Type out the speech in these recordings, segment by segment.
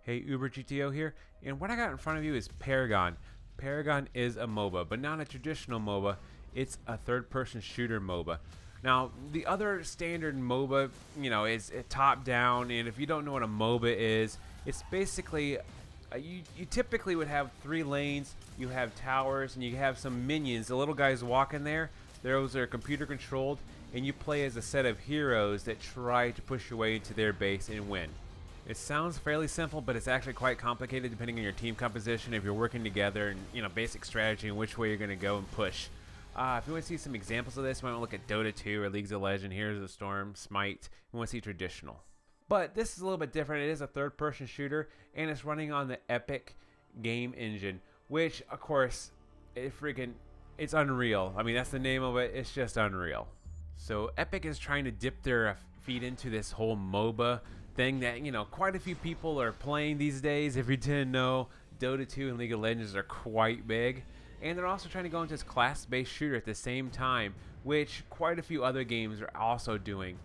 Hey, Uber GTO here, and what I got in front of you is Paragon. Paragon is a Moba, but not a traditional Moba. It's a third-person shooter Moba. Now, the other standard Moba, is top-down, and if you don't know what a Moba is, it's basically you typically would have 3 lanes, you have towers, and you have some minions. The little guys walking there, those are computer controlled, and you play as a set of heroes that try to push your way into their base and win. It sounds fairly simple, but it's actually quite complicated depending on your team composition, if you're working together, and basic strategy and which way you're going to go and push. If you want to see some examples of this, you might want to look at Dota 2 or Leagues of Legends, Heroes of the Storm, Smite. You want to see traditional. But this is a little bit different. It is a third-person shooter, and it's running on the Epic game engine, which, of course, it's unreal. I mean, that's the name of it. It's just unreal. So Epic is trying to dip their feet into this whole MOBA thing that quite a few people are playing these days. If you didn't know, Dota 2 and League of Legends are quite big, and they're also trying to go into this class-based shooter at the same time, which quite a few other games are also doing.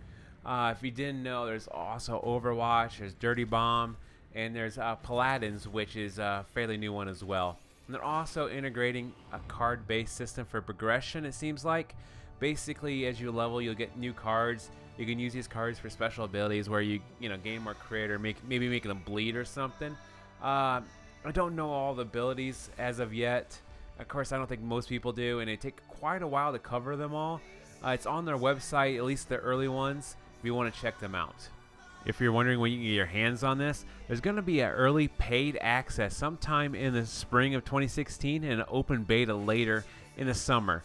If you didn't know, there's also Overwatch, there's Dirty Bomb, and there's Paladins, which is a fairly new one as well. And they're also integrating a card-based system for progression, it seems like. Basically, as you level, you'll get new cards. You can use these cards for special abilities where you gain more crit or maybe making them bleed or something. I don't know all the abilities as of yet. Of course, I don't think most people do, and it take quite a while to cover them all. It's on their website, at least the early ones, if you want to check them out. If you're wondering when you can get your hands on this, there's going to be an early paid access sometime in the spring of 2016 and an open beta later in the summer.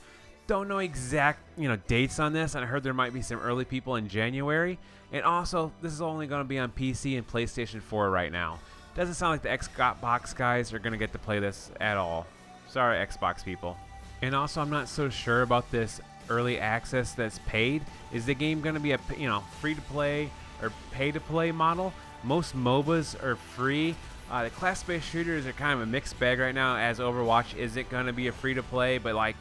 Don't know exact dates on this, and I heard there might be some early people in January. And also, this is only going to be on PC and PlayStation 4 right now. Doesn't sound like the Xbox guys are going to get to play this at all. Sorry, Xbox people. And also, I'm not so sure about this early access that's paid. Is the game going to be a free-to-play or pay-to-play model? Most MOBAs are free. The class-based shooters are kind of a mixed bag right now, as Overwatch isn't going to be a free-to-play, but like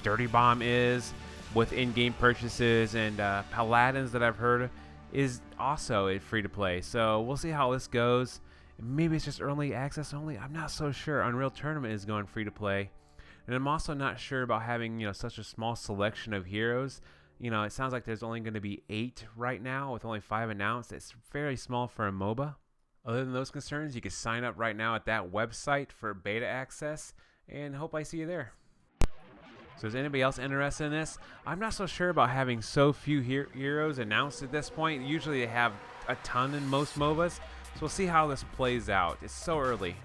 Dirty Bomb is with in-game purchases, and Paladins that I've heard is also a free-to-play. So we'll see how this goes. Maybe it's just early access only. I'm not so sure. Unreal Tournament is going free-to-play, and I'm also not sure about having such a small selection of heroes. It sounds like there's only going to be 8 right now, with only 5 announced. It's very small for a MOBA. Other than those concerns, you can sign up right now at that website for beta access, and hope I see you there. So is anybody else interested in this? I'm not so sure about having so few heroes announced at this point. Usually they have a ton in most MOBAs, so we'll see how this plays out. It's so early.